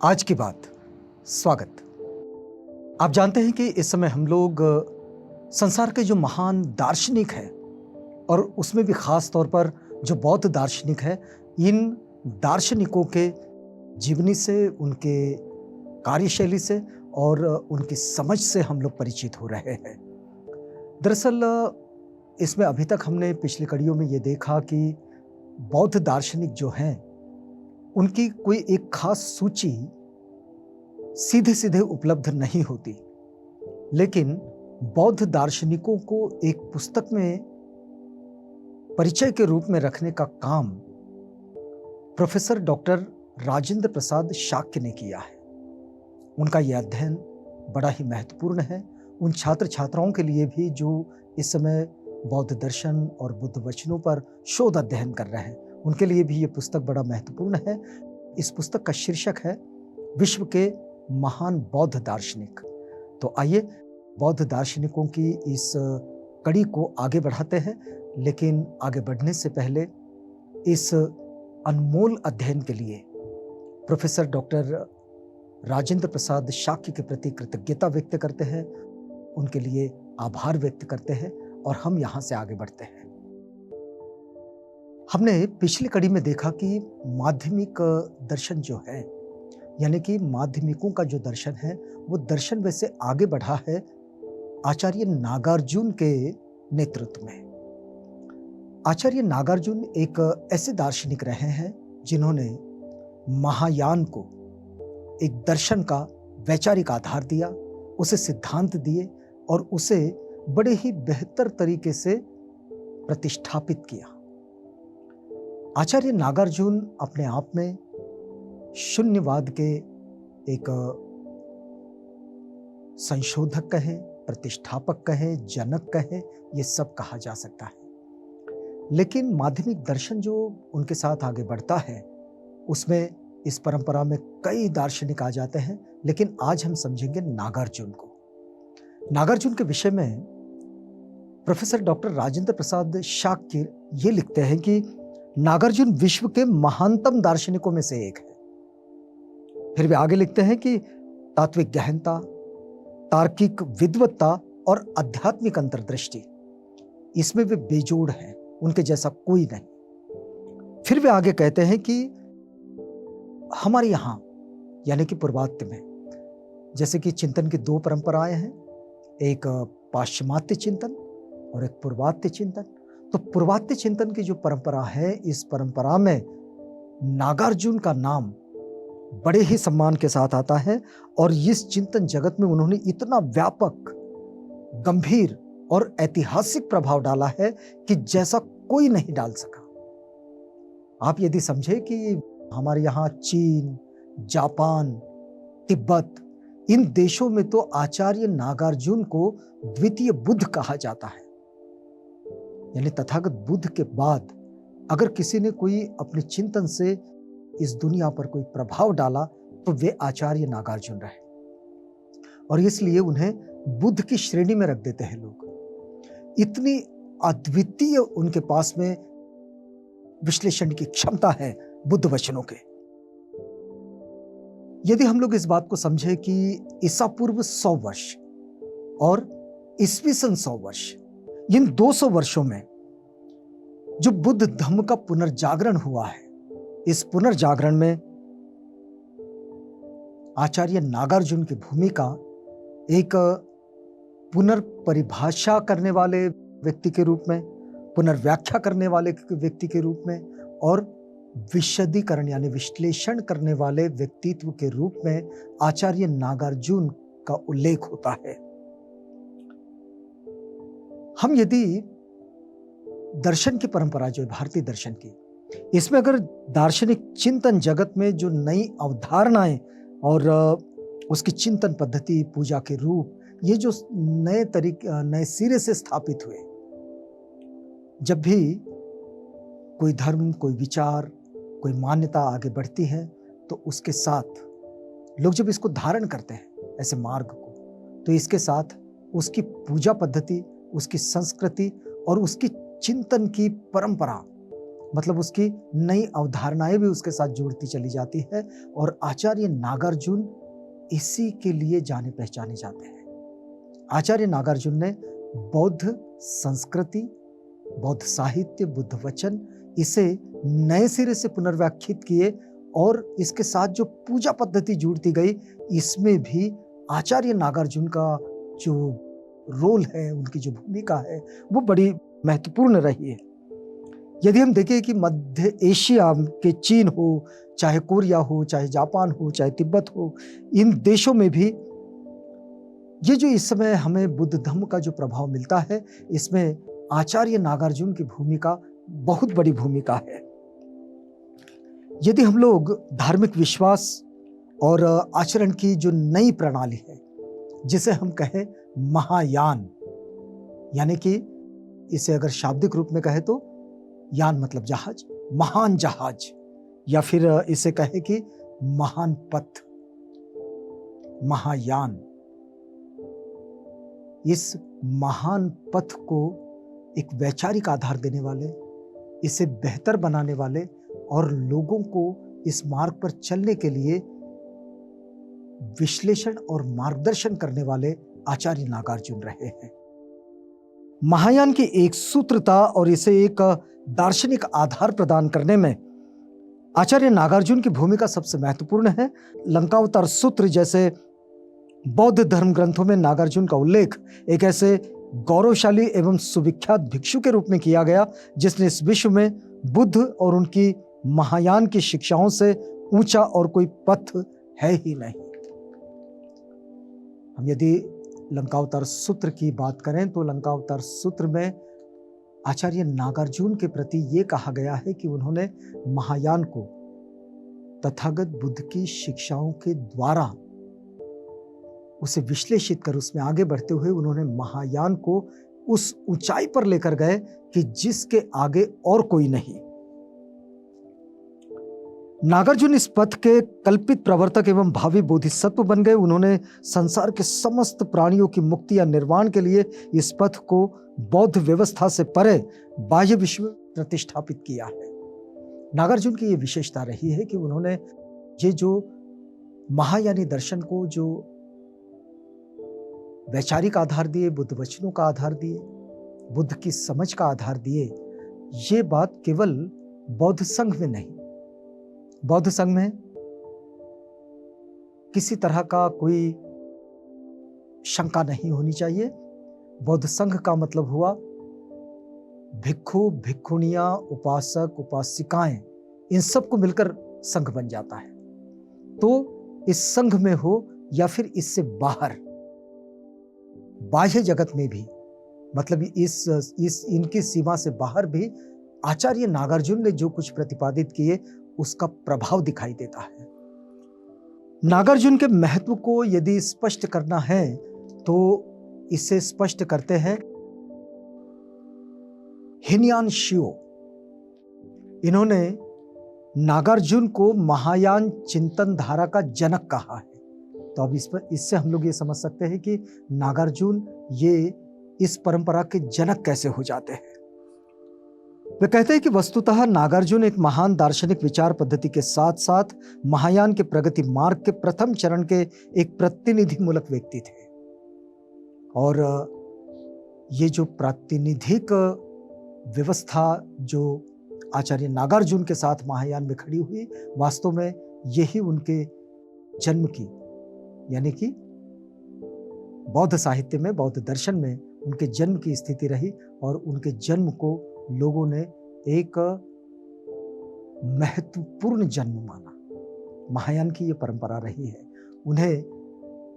आज की बात। स्वागत। आप जानते हैं कि इस समय हम लोग संसार के जो महान दार्शनिक हैं और उसमें भी खास तौर पर जो बौद्ध दार्शनिक है, इन दार्शनिकों के जीवनी से, उनके कार्यशैली से और उनकी समझ से हम लोग परिचित हो रहे हैं। दरअसल इसमें अभी तक हमने पिछली कड़ियों में ये देखा कि बौद्ध दार्शनिक जो हैं, उनकी कोई एक खास सूची सीधे सीधे उपलब्ध नहीं होती, लेकिन बौद्ध दार्शनिकों को एक पुस्तक में परिचय के रूप में रखने का काम प्रोफेसर डॉक्टर राजेंद्र प्रसाद शाक्य ने किया है। उनका यह अध्ययन बड़ा ही महत्वपूर्ण है उन छात्र छात्राओं के लिए भी जो इस समय बौद्ध दर्शन और बुद्ध वचनों पर शोध अध्ययन कर रहे हैं, उनके लिए भी यह पुस्तक बड़ा महत्वपूर्ण है। इस पुस्तक का शीर्षक है विश्व के महान बौद्ध दार्शनिक। तो आइए बौद्ध दार्शनिकों की इस कड़ी को आगे बढ़ाते हैं, लेकिन आगे बढ़ने से पहले इस अनमोल अध्ययन के लिए प्रोफेसर डॉक्टर राजेंद्र प्रसाद शाक्य के प्रति कृतज्ञता व्यक्त करते हैं, उनके लिए आभार व्यक्त करते हैं और हम यहां से आगे बढ़ते हैं। हमने पिछली कड़ी में देखा कि माध्यमिक दर्शन जो है, यानी कि माध्यमिकों का जो दर्शन है, वो दर्शन वैसे आगे बढ़ा है आचार्य नागार्जुन के नेतृत्व में। आचार्य नागार्जुन एक ऐसे दार्शनिक रहे हैं जिन्होंने महायान को एक दर्शन का वैचारिक आधार दिया, उसे सिद्धांत दिए और उसे बड़े ही बेहतर तरीके से प्रतिष्ठापित किया। आचार्य नागार्जुन अपने आप में शून्यवाद के एक संशोधक कहें, प्रतिष्ठापक कहें, जनक कहें, ये सब कहा जा सकता है। लेकिन माध्यमिक दर्शन जो उनके साथ आगे बढ़ता है, उसमें इस परंपरा में कई दार्शनिक आ जाते हैं, लेकिन आज हम समझेंगे नागार्जुन को। नागार्जुन के विषय में प्रोफेसर डॉक्टर राजेंद्र प्रसाद शाक्य ये लिखते हैं कि नागार्जुन विश्व के महानतम दार्शनिकों में से एक है। फिर वे आगे लिखते हैं कि तात्विक गहनता, तार्किक विद्वत्ता और आध्यात्मिक अंतर्दृष्टि, इसमें वे बेजोड़ हैं, उनके जैसा कोई नहीं। फिर वे आगे कहते हैं कि हमारे यहां यानी कि पूर्वात्य में, जैसे कि चिंतन की दो परंपराएं हैं, एक पाश्चिमात्य चिंतन और एक पूर्वात्य चिंतन। तो पूर्वात्य चिंतन की जो परंपरा है, इस परंपरा में नागार्जुन का नाम बड़े ही सम्मान के साथ आता है और इस चिंतन जगत में उन्होंने इतना व्यापक, गंभीर और ऐतिहासिक प्रभाव डाला है कि जैसा कोई नहीं डाल सका। आप यदि समझे कि हमारे यहाँ चीन, जापान, तिब्बत, इन देशों में तो आचार्य नागार्जुन को द्वितीय बुद्ध कहा जाता है, यानी तथागत बुद्ध के बाद अगर किसी ने कोई अपने चिंतन से इस दुनिया पर कोई प्रभाव डाला तो वे आचार्य नागार्जुन रहे, और इसलिए उन्हें बुद्ध की श्रेणी में रख देते हैं लोग। इतनी अद्वितीय उनके पास में विश्लेषण की क्षमता है बुद्ध वचनों के। यदि हम लोग इस बात को समझे कि ईसा पूर्व 100 वर्ष और ईस्वी सन 100 वर्ष, इन 200 वर्षों में जो बुद्ध धम्म का पुनर्जागरण हुआ है, इस पुनर्जागरण में आचार्य नागार्जुन की भूमिका एक पुनर्परिभाषा करने वाले व्यक्ति के रूप में, पुनर्व्याख्या करने वाले व्यक्ति के रूप में और विशदीकरण यानी विश्लेषण करने वाले व्यक्तित्व के रूप में आचार्य नागार्जुन का उल्लेख होता है। हम यदि दर्शन की परंपरा जो भारतीय दर्शन की, इसमें अगर दार्शनिक चिंतन जगत में जो नई अवधारणाएं और उसकी चिंतन पद्धति, पूजा के रूप, ये जो नए तरीके, नए सिरे से स्थापित हुए, जब भी कोई धर्म, कोई विचार, कोई मान्यता आगे बढ़ती है तो उसके साथ लोग जब इसको धारण करते हैं ऐसे मार्ग को, तो इसके साथ उसकी पूजा पद्धति, उसकी संस्कृति और उसकी चिंतन की परंपरा मतलब उसकी नई अवधारणाएं भी उसके साथ जुड़ती चली जाती है और आचार्य नागार्जुन इसी के लिए जाने पहचाने जाते हैं। आचार्य नागार्जुन ने बौद्ध संस्कृति, बौद्ध साहित्य, बुद्ध वचन इसे नए सिरे से पुनर्व्याख्यात किए और इसके साथ जो पूजा पद्धति जुड़ती गई, इसमें भी आचार्य नागार्जुन का जो रोल है, उनकी जो भूमिका है, वो बड़ी महत्वपूर्ण रही है। यदि हम देखें कि मध्य एशिया के चीन हो, चाहे कोरिया हो, चाहे जापान हो, चाहे तिब्बत हो, इन देशों में भी ये जो इस समय हमें बुद्ध धर्म का जो प्रभाव मिलता है, इसमें आचार्य नागार्जुन की भूमिका बहुत बड़ी भूमिका है। यदि हम लोग धार्मिक विश्वास और आचरण की जो नई प्रणाली है, जिसे हम कहें महायान, यानी कि इसे अगर शाब्दिक रूप में कहें तो यान मतलब जहाज, महान जहाज, या फिर इसे कहें कि महान पथ, महायान। इस महान पथ को एक वैचारिक आधार देने वाले, इसे बेहतर बनाने वाले और लोगों को इस मार्ग पर चलने के लिए विश्लेषण और मार्गदर्शन करने वाले आचार्य नागार्जुन रहे हैं। महायान की एक सूत्रता और इसे एक दार्शनिक आधार प्रदान करने में आचार्य नागार्जुन की भूमिका सबसे महत्वपूर्ण है। लंकावतार सूत्र जैसे बौद्ध धर्म ग्रंथों में नागार्जुन का उल्लेख एक ऐसे गौरवशाली एवं सुविख्यात भिक्षु के रूप में किया गया जिसने इस विश्व में बुद्ध और उनकी महायान की शिक्षाओं से ऊंचा और कोई पथ है ही नहीं। हम यदि लंकावतार सूत्र की बात करें तो लंकावतार सूत्र में आचार्य नागार्जुन के प्रति ये कहा गया है कि उन्होंने महायान को तथागत बुद्ध की शिक्षाओं के द्वारा उसे विश्लेषित कर उसमें आगे बढ़ते हुए उन्होंने महायान को उस ऊंचाई पर लेकर गए कि जिसके आगे और कोई नहीं। नागार्जुन इस पथ के कल्पित प्रवर्तक एवं भावी बोधिसत्व बन गए। उन्होंने संसार के समस्त प्राणियों की मुक्ति या निर्वाण के लिए इस पथ को बौद्ध व्यवस्था से परे बाह्य विश्व में प्रतिष्ठापित किया है। नागार्जुन की यह विशेषता रही है कि उन्होंने ये जो महायानी दर्शन को जो वैचारिक आधार दिए, बुद्ध वचनों का आधार दिए, बुद्ध की समझ का आधार दिए, ये बात केवल बौद्ध संघ में नहीं, बौद्ध संघ में किसी तरह का कोई शंका नहीं होनी चाहिए। बौद्ध संघ का मतलब हुआ भिक्षु, भिक्षुणियां, उपासक, उपासिकाएं, इन सब को मिलकर संघ बन जाता है। तो इस संघ में हो या फिर इससे बाहर बाह्य जगत में भी, मतलब इस इनकी सीमा से बाहर भी आचार्य नागार्जुन ने जो कुछ प्रतिपादित किए उसका प्रभाव दिखाई देता है। नागार्जुन के महत्व को यदि स्पष्ट करना है तो इसे स्पष्ट करते हैं हिनयान शियो। इन्होंने नागार्जुन को महायान चिंतन धारा का जनक कहा है। तो अब इससे हम लोग ये समझ सकते हैं कि नागार्जुन ये इस परंपरा के जनक कैसे हो जाते हैं। वे कहते हैं कि वस्तुतः नागार्जुन एक महान दार्शनिक विचार पद्धति के साथ साथ महायान के प्रगति मार्ग के प्रथम चरण के एक प्रतिनिधिमूलक व्यक्ति थे। और ये जो प्रातिनिधिक व्यवस्था जो आचार्य नागार्जुन के साथ महायान में खड़ी हुई, वास्तव में यही उनके जन्म की, यानी कि बौद्ध साहित्य में, बौद्ध दर्शन में उनके जन्म की स्थिति रही और उनके जन्म को लोगों ने एक महत्वपूर्ण जन्म माना। महायान की ये परंपरा रही है। उन्हें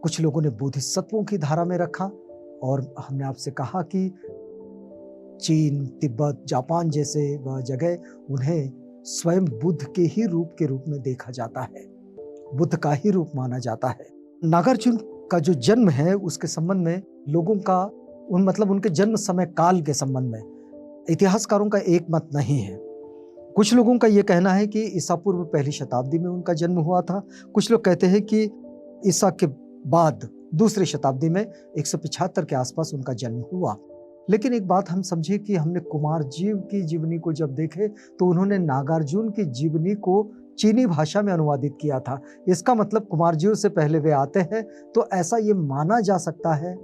कुछ लोगों ने बोधिसत्वों की धारा में रखा और हमने आपसे कहा कि चीन, तिब्बत, जापान जैसे जगह उन्हें स्वयं बुद्ध के ही रूप में देखा जाता है, बुद्ध का ही रूप माना जाता है। नागार्जुन का जो जन्म है उसके संबंध में लोगों का मतलब उनके जन्म समय काल के संबंध में इतिहासकारों का एक मत नहीं है। कुछ लोगों का यह कहना है कि ईसा पूर्व पहली शताब्दी में उनका जन्म हुआ था। कुछ लोग कहते हैं कि ईसा के बाद दूसरी शताब्दी में 175 के आसपास उनका जन्म हुआ। लेकिन एक बात हम समझे कि हमने कुमार जीव की जीवनी को जब देखे तो उन्होंने नागार्जुन की जीवनी को चीनी भाषा में अनुवादित किया था। इसका मतलब कुमार जीव से पहले वे आते हैं, तो ऐसा ये माना जा सकता है।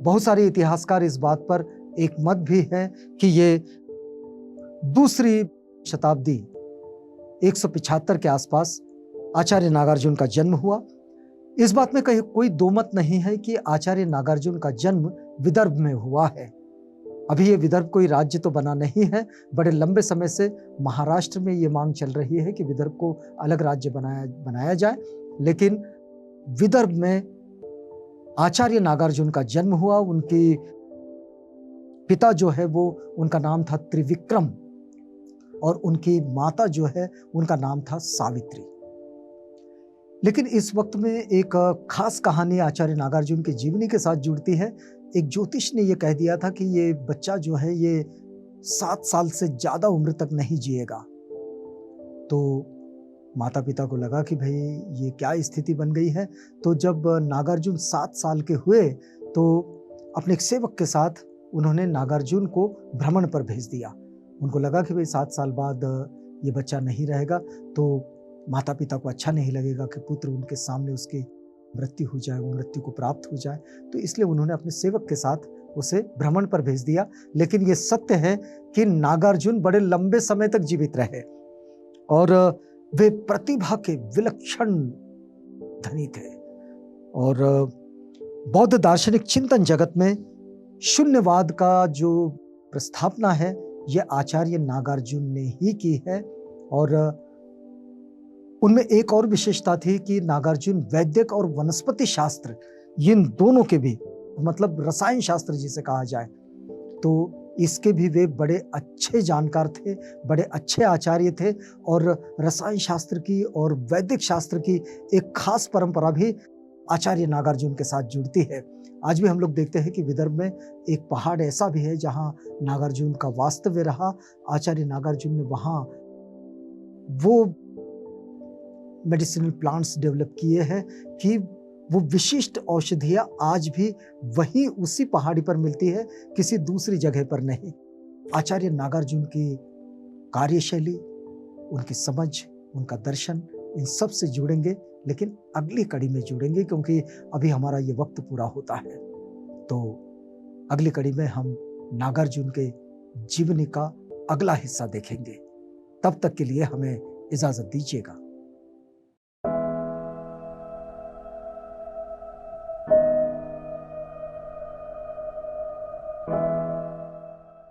बहुत सारे इतिहासकार इस बात पर एक मत भी है कि ये दूसरी शताब्दी 175 के आसपास आचार्य नागार्जुन का जन्म हुआ। इस बात में कहीं कोई दो मत नहीं है कि आचार्य नागार्जुन का जन्म विदर्भ में हुआ है। अभी ये विदर्भ कोई राज्य तो बना नहीं है, बड़े लंबे समय से महाराष्ट्र में ये मांग चल रही है कि विदर्भ को अलग राज्य बनाया जाए, लेकिन विदर्भ में आचार्य नागार्जुन का जन्म हुआ। उनकी पिता जो है वो उनका नाम था त्रिविक्रम और उनकी माता जो है उनका नाम था सावित्री। लेकिन इस वक्त में एक खास कहानी आचार्य नागार्जुन की जीवनी के साथ जुड़ती है। एक ज्योतिष ने यह कह दिया था कि ये बच्चा जो है ये 7 साल से ज्यादा उम्र तक नहीं जिएगा। तो माता पिता को लगा कि भाई ये क्या स्थिति बन गई है। तो जब नागार्जुन 7 साल के हुए तो अपने एक सेवक के साथ उन्होंने नागार्जुन को भ्रमण पर भेज दिया। उनको लगा कि भाई 7 साल बाद ये बच्चा नहीं रहेगा तो माता पिता को अच्छा नहीं लगेगा कि पुत्र उनके सामने उसकी मृत्यु हो जाए, वो मृत्यु को प्राप्त हो जाए। तो इसलिए उन्होंने अपने सेवक के साथ उसे भ्रमण पर भेज दिया। लेकिन ये सत्य है कि नागार्जुन बड़े लंबे समय तक जीवित रहे और वे प्रतिभा के विलक्षण धनी थे। और बौद्ध दार्शनिक चिंतन जगत में शून्यवाद का जो प्रस्थापना है यह आचार्य नागार्जुन ने ही की है। और उनमें एक और विशेषता थी कि नागार्जुन वैदिक और वनस्पति शास्त्र इन दोनों के भी, मतलब रसायन शास्त्र जिसे कहा जाए, तो इसके भी वे बड़े अच्छे जानकार थे, बड़े अच्छे आचार्य थे। और रसायन शास्त्र की और वैदिक शास्त्र की एक खास परंपरा भी आचार्य नागार्जुन के साथ जुड़ती है। आज भी हम लोग देखते हैं कि विदर्भ में एक पहाड़ ऐसा भी है जहां नागार्जुन का वास्तव्य रहा। आचार्य नागार्जुन ने वहां वो मेडिसिनल प्लांट्स डेवलप किए हैं कि वो विशिष्ट औषधियां आज भी वहीं उसी पहाड़ी पर मिलती है, किसी दूसरी जगह पर नहीं। आचार्य नागार्जुन की कार्यशैली, उनकी समझ, उनका दर्शन, इन सब से जुड़ेंगे, लेकिन अगली कड़ी में जुड़ेंगे क्योंकि अभी हमारा ये वक्त पूरा होता है। तो अगली कड़ी में हम नागार्जुन के जीवनी का अगला हिस्सा देखेंगे। तब तक के लिए हमें इजाजत दीजिएगा।